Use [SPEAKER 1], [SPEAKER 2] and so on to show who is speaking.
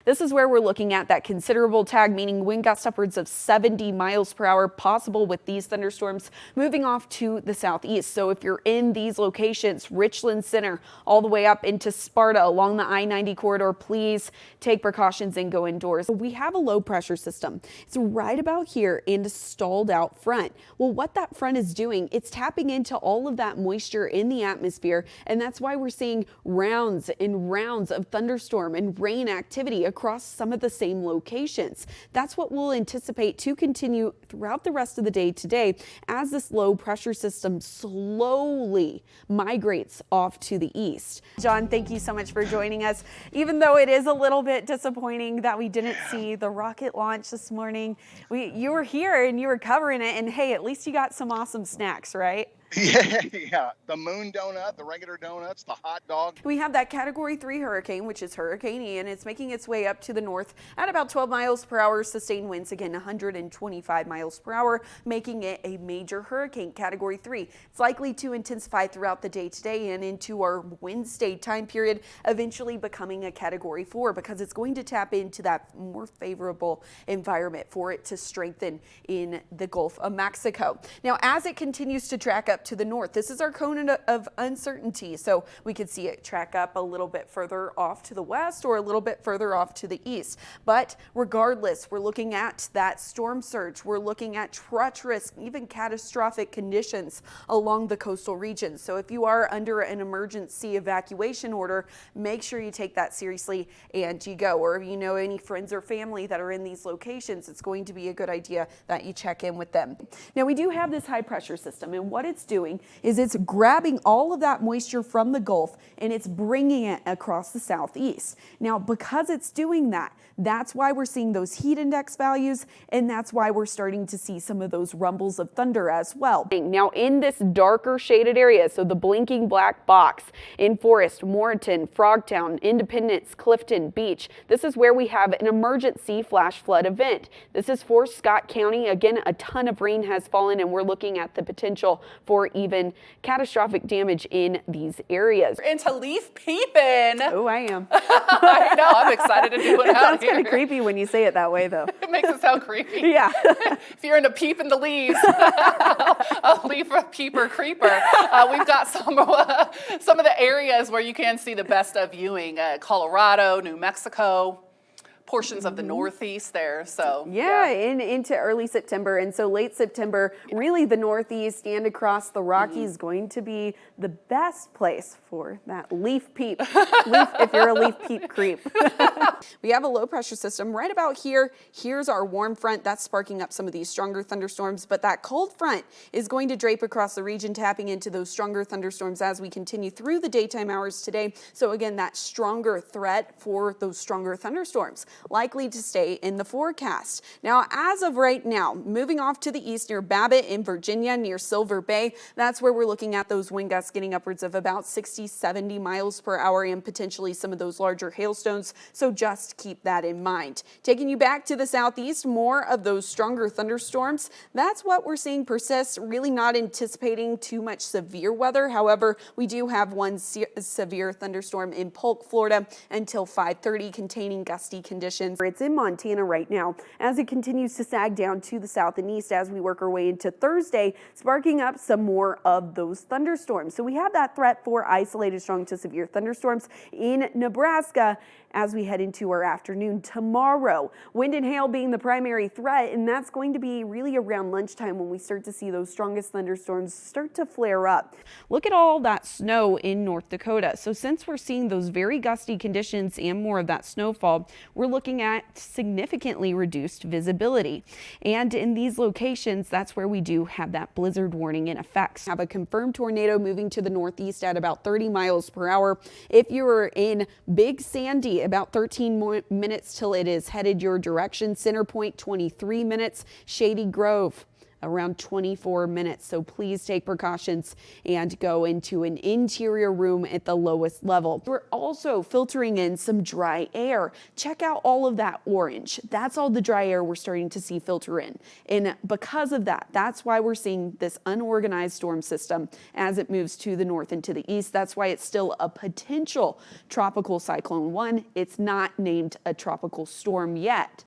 [SPEAKER 1] This is where we're looking at that considerable tag, meaning wind gusts upwards of 70 miles per hour possible with these thunderstorms moving off to the southeast. So if you're in these locations, Richland Center, all the way up into Sparta along the I-90 corridor, please take precautions and go indoors. We have a low pressure system. It's right about here and a stalled out front. Well, what that front is doing, it's tapping into all of that moisture in the atmosphere, and that's why we're seeing rounds and rounds of thunderstorm and rain activity across some of the same locations. That's what we'll anticipate to continue throughout the rest of the day today as this low pressure system slowly migrates off to the east. John, thank you so much for joining us. Even though it is a little bit disappointing that we didn't see the rocket launch this morning, you were here and you were covering it, and hey, at least you got some awesome snacks, right?
[SPEAKER 2] Yeah. The moon donut, the regular donuts, the hot dog.
[SPEAKER 1] We have that Category 3 hurricane, which is Hurricane Ian. It's making its way up to the north at about 12 miles per hour. Sustained winds, again, 125 miles per hour, making it a major hurricane, Category 3. It's likely to intensify throughout the day today and into our Wednesday time period, eventually becoming a Category 4 because it's going to tap into that more favorable environment for it to strengthen in the Gulf of Mexico. Now, as it continues to track up to the north, this is our cone of uncertainty, so we could see it track up a little bit further off to the west or a little bit further off to the east. But regardless, we're looking at that storm surge. We're looking at treacherous, even catastrophic conditions along the coastal region. So if you are under an emergency evacuation order, make sure you take that seriously and you go. Or if you know any friends or family that are in these locations, it's going to be a good idea that you check in with them. Now, we do have this high pressure system, and what it's doing is it's grabbing all of that moisture from the Gulf and it's bringing it across the southeast. Now, because it's doing that, that's why we're seeing those heat index values, and that's why we're starting to see some of those rumbles of thunder as well. Now, in this darker shaded area, so the blinking black box in Forest, Moreton, Frogtown, Independence, Clifton, Beach, this is where we have an emergency flash flood event. This is for Scott County. Again, a ton of rain has fallen, and we're looking at the potential for even catastrophic damage in these areas.
[SPEAKER 3] Into leaf peeping.
[SPEAKER 1] Oh, I am.
[SPEAKER 3] I know. I'm excited to do it out
[SPEAKER 1] Sounds
[SPEAKER 3] here.
[SPEAKER 1] kind of creepy when you say it that way, though.
[SPEAKER 3] It makes it sound creepy.
[SPEAKER 1] Yeah.
[SPEAKER 3] If you're into peeping the leaves, a leaf peeper creeper, we've got some of the areas where you can see the best of viewing. Colorado, New Mexico, portions of the Northeast there. So
[SPEAKER 1] yeah, into early September, and so late September, really the Northeast and across the Rockies going to be the best place for that leaf peep. If you're a leaf peep creep. We have a low pressure system right about here. Here's our warm front that's sparking up some of these stronger thunderstorms, but that cold front is going to drape across the region, tapping into those stronger thunderstorms as we continue through the daytime hours today. So again, that stronger threat for those stronger thunderstorms likely to stay in the forecast. Now, as of right now, moving off to the east near Babbitt in Virginia, near Silver Bay, that's where we're looking at those wind gusts getting upwards of about 60, 70 miles per hour and potentially some of those larger hailstones. So just keep that in mind. Taking you back to the southeast, more of those stronger thunderstorms. That's what we're seeing persist, really not anticipating too much severe weather. However, we do have one severe thunderstorm in Polk, Florida until 5:30 containing gusty conditions. It's in Montana right now as it continues to sag down to the south and east as we work our way into Thursday, sparking up some more of those thunderstorms. So we have that threat for isolated strong to severe thunderstorms in Nebraska as we head into our afternoon tomorrow. Wind and hail being the primary threat, and that's going to be really around lunchtime when we start to see those strongest thunderstorms start to flare up. Look at all that snow in North Dakota. So since we're seeing those very gusty conditions and more of that snowfall, we're looking at significantly reduced visibility. And in these locations, that's where we do have that blizzard warning in effect. Have a confirmed tornado moving to the northeast at about 30 miles per hour. If you are in Big Sandy, about 13 more minutes till it is headed your direction. Center Point, 23 minutes. Shady Grove, around 24 minutes. So please take precautions and go into an interior room at the lowest level. We're also filtering in some dry air. Check out all of that orange. That's all the dry air we're starting to see filter in. And because of that, that's why we're seeing this unorganized storm system as it moves to the north and to the east. That's why it's still a potential tropical cyclone 1. It's not named a tropical storm yet.